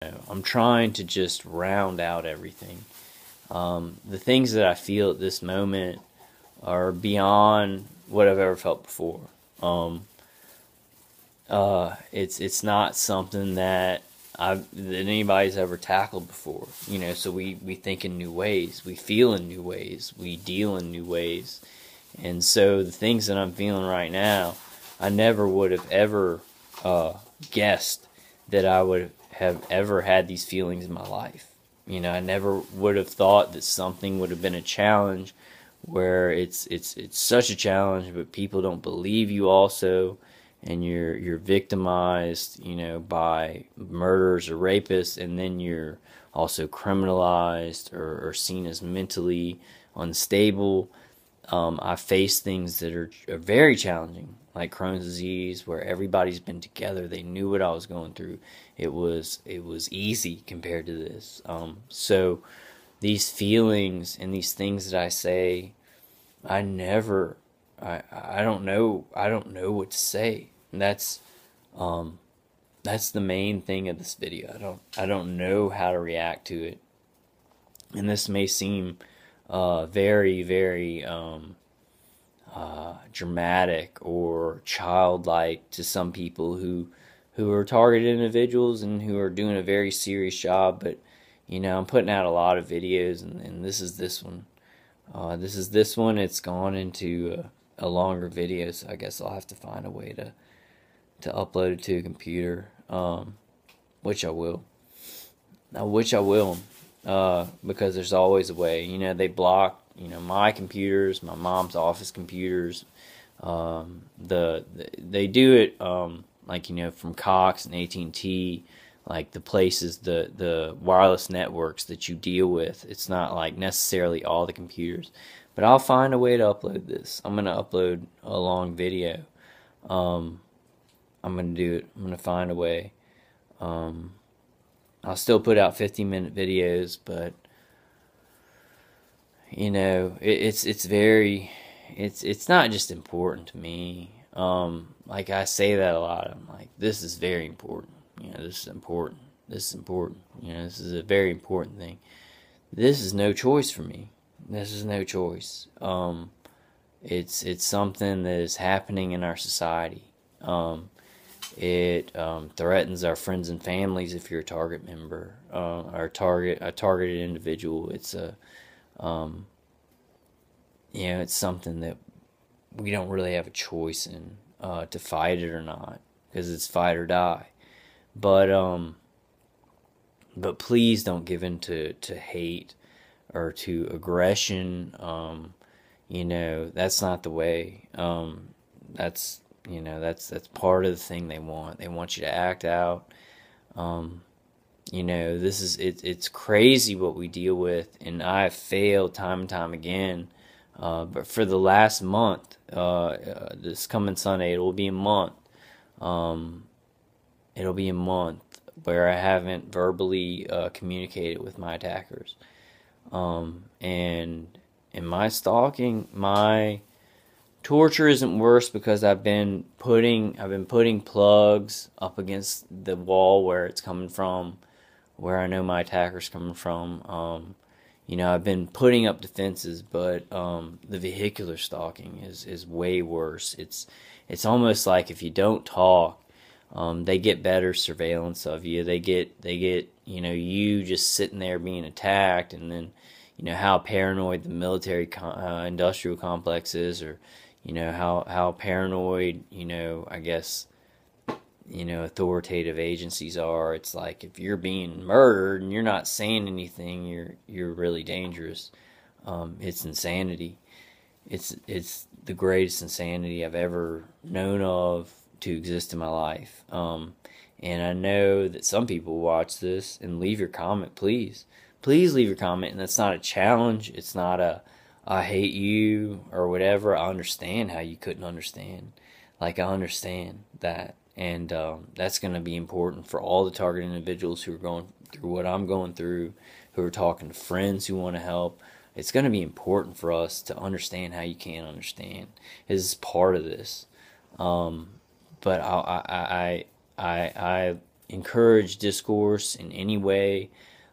I'm trying to just round out everything. The things that I feel at this moment are beyond what I've ever felt before. It's not something that anybody's ever tackled before. So we think in new ways, we feel in new ways, we deal in new ways, and so the things that I'm feeling right now, I never would have ever guessed that I would have ever had these feelings in my life. I never would have thought that something would have been a challenge where it's such a challenge, but people don't believe you also, and you're victimized, by murderers or rapists, and then you're also criminalized or seen as mentally unstable. I face things that are very challenging, like Crohn's disease, where everybody's been together. They knew what I was going through. It was easy compared to this. So these feelings and these things that I say, I don't know what to say. And that's the main thing of this video. I don't know how to react to it. And this may seem very, very dramatic or childlike to some people who are targeted individuals and who are doing a very serious job. But I'm putting out a lot of videos, and this is this one. It's gone into a longer video, so I guess I'll have to find a way to upload it to a computer, which I will. Because there's always a way. They block, my computers, my mom's office computers. They do it from Cox and AT&T, like the places, the wireless networks that you deal with. It's not like necessarily all the computers, but I'll find a way to upload this. I'm gonna upload a long video. I'm gonna do it. I'm gonna find a way. I'll still put out 50-minute videos, but it's not just important to me. Like I say that a lot. I'm like, this is very important. This is important. This is important. This is a very important thing. This is no choice for me. This is no choice. It's something that is happening in our society. It threatens our friends and families if you're a target member, a targeted individual. It's it's something that we don't really have a choice in to fight it or not, because it's fight or die. But please don't give in to hate or to aggression. That's not the way. That's part of the thing they want. They want you to act out. It's crazy what we deal with, and I've failed time and time again. But for the last month, this coming Sunday, it'll be a month. It'll be a month where I haven't verbally communicated with my attackers. And in my stalking, my torture isn't worse because I've been putting plugs up against the wall where it's coming from, where I know my attacker's coming from. I've been putting up defenses, but the vehicular stalking is way worse. It's almost like if you don't talk, they get better surveillance of you. They get you just sitting there being attacked, and then how paranoid the military industrial complex is, or how paranoid I guess authoritative agencies are. It's like if you're being murdered and you're not saying anything, you're really dangerous. It's insanity. It's the greatest insanity I've ever known of to exist in my life. And I know that some people watch this and leave your comment. Please leave your comment. And that's not a challenge. It's not a I hate you or whatever. I understand how you couldn't understand. Like, I understand that. And that's going to be important for all the target individuals who are going through what I'm going through, who are talking to friends who want to help. It's going to be important for us to understand how you can't understand. This is part of this. But I encourage discourse in any way.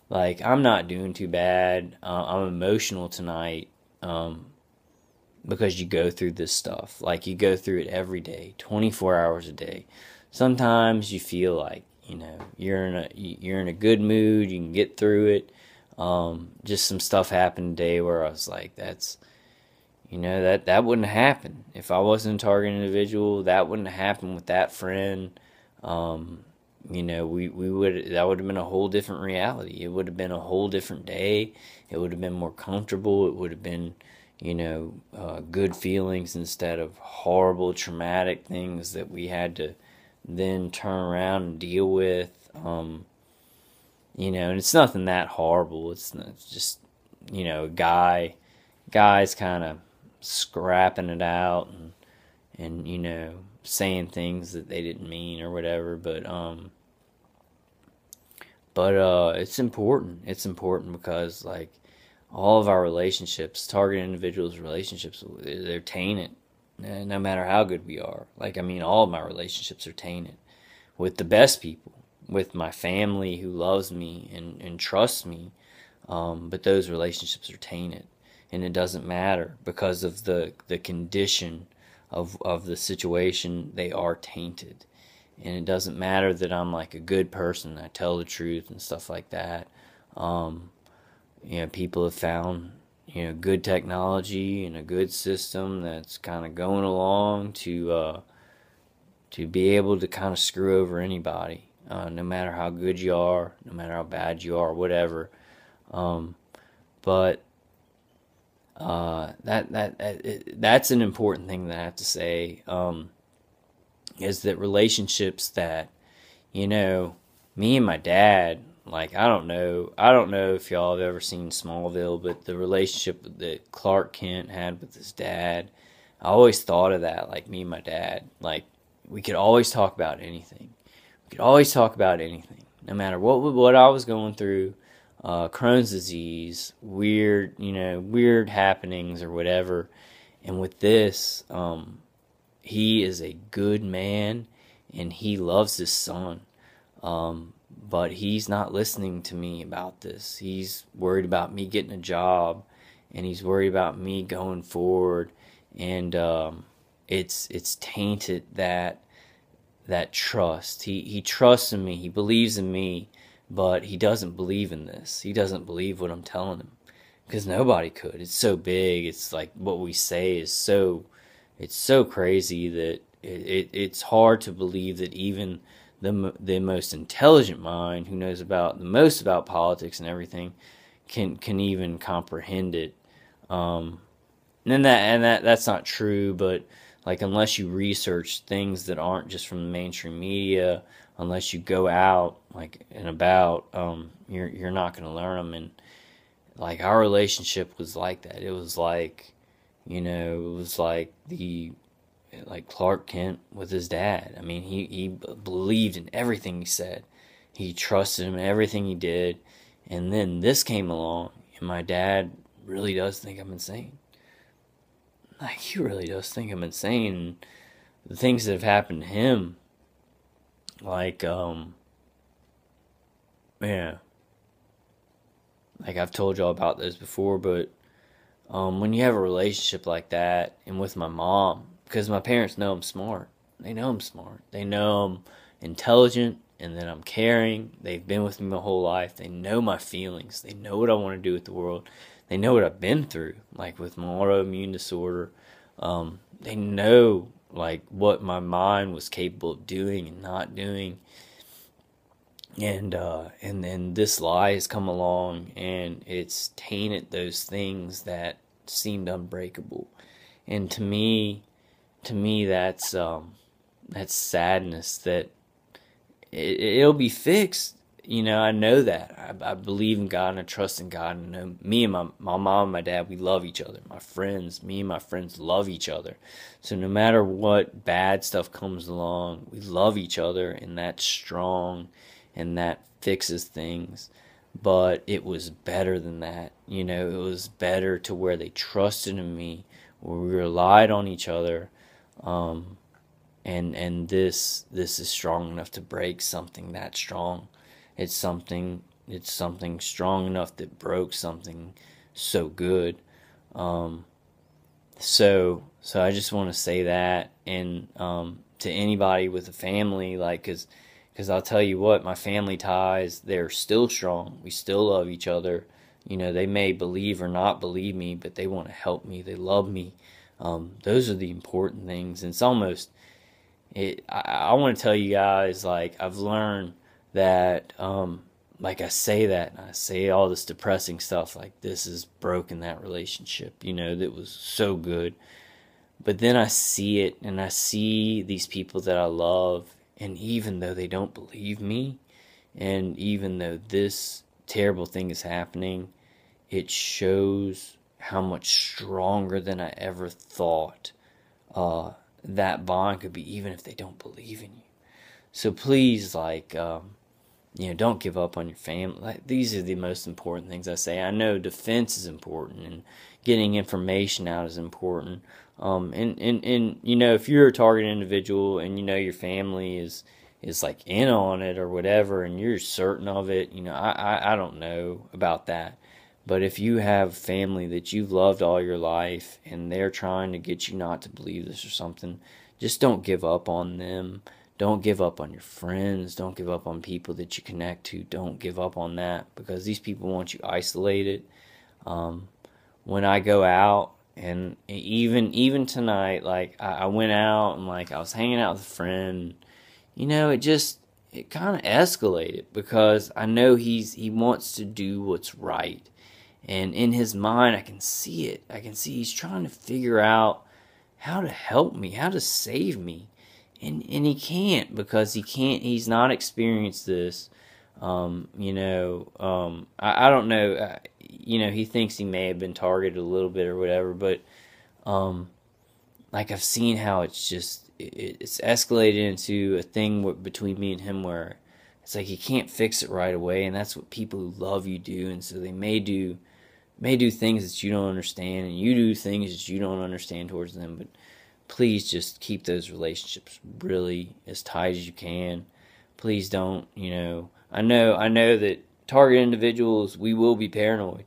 Like, I'm not doing too bad. I'm emotional tonight, because you go through this stuff. Like, you go through it every day, 24 hours a day. Sometimes you feel like, you're in a good mood, you can get through it. Just some stuff happened today where I was like, that wouldn't happen if I wasn't a target individual. That wouldn't happen with that friend. We would that would have been a whole different reality. It would have been a whole different day. It would have been more comfortable. It would have been, good feelings instead of horrible, traumatic things that we had to then turn around and deal with. And it's nothing that horrible. It's just, guys kind of scrapping it out and saying things that they didn't mean or whatever. But it's important. It's important because, like, all of our relationships, target individuals' relationships, they're tainted. No matter how good we are. Like, I mean, all of my relationships are tainted with the best people, with my family who loves me and trusts me. But those relationships are tainted. And it doesn't matter because of the condition of the situation. They are tainted. And it doesn't matter that I'm like a good person, I tell the truth and stuff like that. People have found, good technology and a good system that's kind of going along to be able to kind of screw over anybody, no matter how good you are, no matter how bad you are, whatever. But that's an important thing that I have to say. Is that relationships that, me and my dad, like, I don't know if y'all have ever seen Smallville, but the relationship that Clark Kent had with his dad, I always thought of that, like, me and my dad, like, we could always talk about anything. No matter what I was going through, Crohn's disease, weird happenings or whatever. And with this, he is a good man and he loves his son. But he's not listening to me about this. He's worried about me getting a job, and he's worried about me going forward. And it's tainted that trust. He trusts in me. He believes in me, but he doesn't believe in this. He doesn't believe what I'm telling him, because nobody could. It's so big. It's like what we say is so. It's so crazy that it's hard to believe that even the most intelligent mind, who knows about the most about politics and everything, can even comprehend it. And that's not true. But, like, unless you research things that aren't just from the mainstream media, unless you go out, like, and about, you're not going to learn them. And, like, our relationship was like that. It was like, it was like Clark Kent with his dad. I mean, he believed in everything he said. He trusted him in everything he did. And then this came along, and my dad really does think I'm insane. Like, he really does think I'm insane. And the things that have happened to him, like, yeah. Like, I've told y'all about this before, but when you have a relationship like that, and with my mom, because my parents know I'm smart. They know I'm smart. They know I'm intelligent, and that I'm caring. They've been with me my whole life. They know my feelings. They know what I want to do with the world. They know what I've been through, like with my autoimmune disorder. They know, like, what my mind was capable of doing and not doing. And then this lie has come along, and it's tainted those things that seemed unbreakable. And to me, that's sadness. That it'll be fixed. I know that. I believe in God, and I trust in God. And me and my mom and my dad, we love each other. Me and my friends love each other. So no matter what bad stuff comes along, we love each other, and that's strong, and that fixes things. But it was better than that. It was better to where they trusted in me, where we relied on each other, and this is strong enough to break something that strong. It's something strong enough that broke something so good. Um, so I just want to say that, and to anybody with a family, like, cause I'll tell you what, my family ties, they're still strong. We still love each other. They may believe or not believe me, but they want to help me. They love me. Those are the important things. And it's almost it. I want to tell you guys, like, I've learned that, like, I say that, and I say all this depressing stuff, like, this has broken that relationship, that was so good. But then I see it, and I see these people that I love, and even though they don't believe me, and even though this terrible thing is happening, it shows how much stronger than I ever thought that bond could be, even if they don't believe in you. So please, like, don't give up on your family. Like, these are the most important things I say. I know defense is important, and getting information out is important. And if you're a target individual, and your family is like in on it or whatever, and you're certain of it, I don't know about that. But if you have family that you've loved all your life, and they're trying to get you not to believe this or something, just don't give up on them. Don't give up on your friends. Don't give up on people that you connect to. Don't give up on that, because these people want you isolated. When I go out, and even tonight, like, I went out, and, like, I was hanging out with a friend. It kind of escalated, because I know he wants to do what's right. And in his mind, I can see it. I can see he's trying to figure out how to help me, how to save me. And he can't, because he's not experienced this. I don't know, he thinks he may have been targeted a little bit or whatever, but, like, I've seen how it's escalated into a thing between me and him, where it's like he can't fix it right away, and that's what people who love you do. And so they may do things that you don't understand, and you do things that you don't understand towards them. But please just keep those relationships really as tight as you can. Please don't, I know that target individuals, we will be paranoid.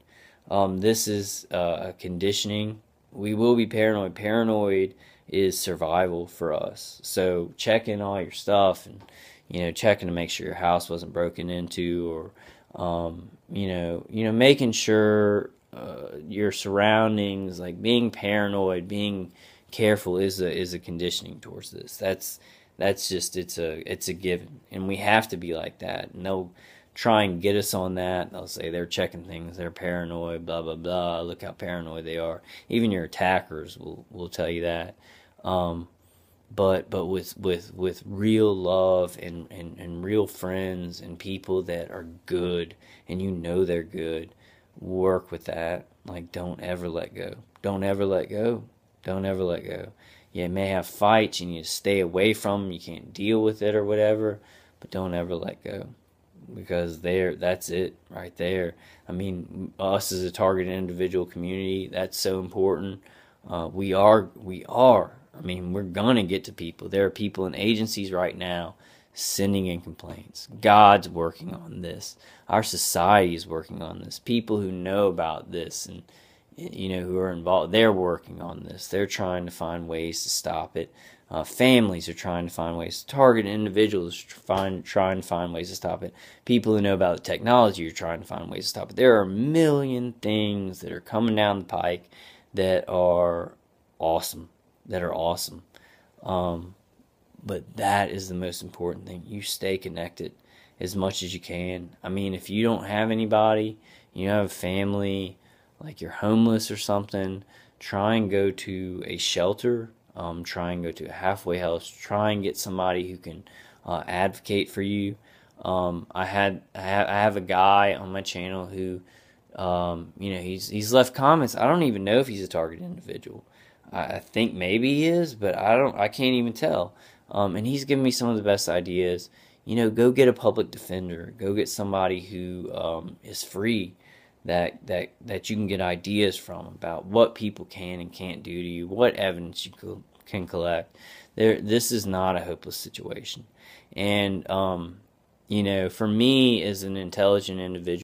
This is a conditioning. We will be paranoid. Paranoid is survival for us. So checking all your stuff, and, checking to make sure your house wasn't broken into, or, making sure your surroundings, like, being paranoid, being careful is a conditioning towards this. That's just, it's a given, and we have to be like that. And they'll try and get us on that. They'll say they're checking things, they're paranoid, blah blah blah. Look how paranoid they are. Even your attackers will tell you that. But with real love, and real friends, and people that are good, and they're good, work with that. Like, don't ever let go. Don't ever let go. Don't ever let go. You may have fights, you need to stay away from them, you can't deal with it or whatever, but don't ever let go, because that's it right there. I mean, us as a targeted individual community, that's so important. We are. I mean, we're gonna get to people. There are people in agencies right now sending in complaints. God's working on this. Our society is working on this. People who know about this, and who are involved, they're working on this. They're trying to find ways to stop it. Families are trying to find ways. Targeted individuals trying to find ways to stop it. People who know about the technology are trying to find ways to stop it. There are a million things that are coming down the pike that are awesome. But that is the most important thing. You stay connected as much as you can. I mean, if you don't have anybody, you have a family, like you're homeless or something, try and go to a shelter. Try and go to a halfway house. Try and get somebody who can advocate for you. I have a guy on my channel who, he's left comments. I don't even know if he's a target individual. I think maybe he is, but I can't even tell. And he's given me some of the best ideas. Go get a public defender. Go get somebody who is free, that you can get ideas from about what people can and can't do to you, what evidence you can collect. This is not a hopeless situation. And, you know, for me as an intelligent individual,